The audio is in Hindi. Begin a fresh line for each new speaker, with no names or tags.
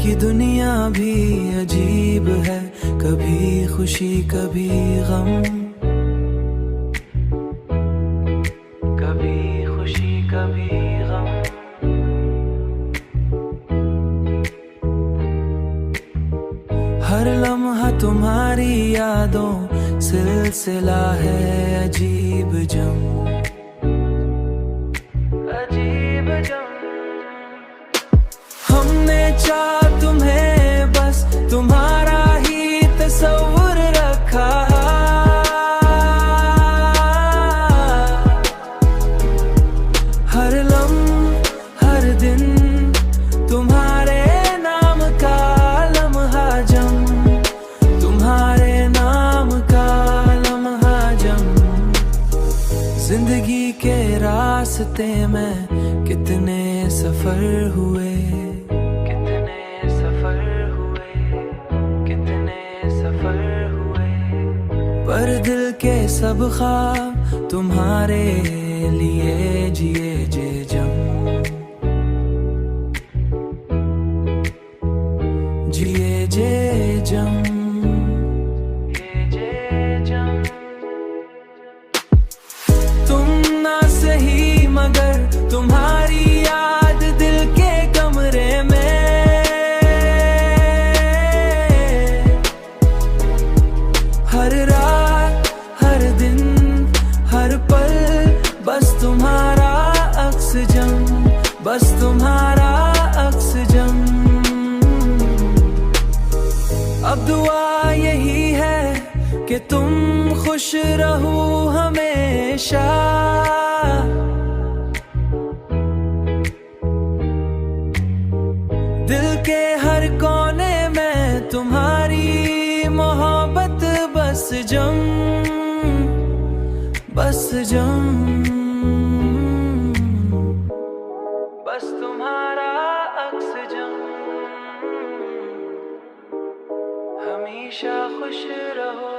की दुनिया भी अजीब है, कभी खुशी कभी गम, कभी खुशी कभी गम। हर लम्हा तुम्हारी यादों सिलसिला है अजीब जम, अजीब जम। हमने चाहा तुम्हें बस तुम्हारा ही तस्वुर रखा, हर लम्हा हर दिन तुम्हारे नाम का लम्हा जम, तुम्हारे नाम का लम्हा जम। जिंदगी के रास्ते में कितने सफर हुए, कितने सफर हुए, कितने सफर हुए, पर दिल के सब ख्वाब तुम्हारे लिए जिए जे जम, जिए जे जम, जिए जे जम। तुम ना सही मगर तुम्हारी याद दिल के कमरे में, हर रात हर दिन हर पल बस तुम्हारा अक्स जम, बस तुम्हारा अक्स जम। अब दुआ यही है कि तुम खुश रहो हमेशा, दिल के हर कोने में तुम्हारी मोहब्बत बस जम, बस जम, बस तुम्हारा अक्स जम। हमेशा खुश रहो।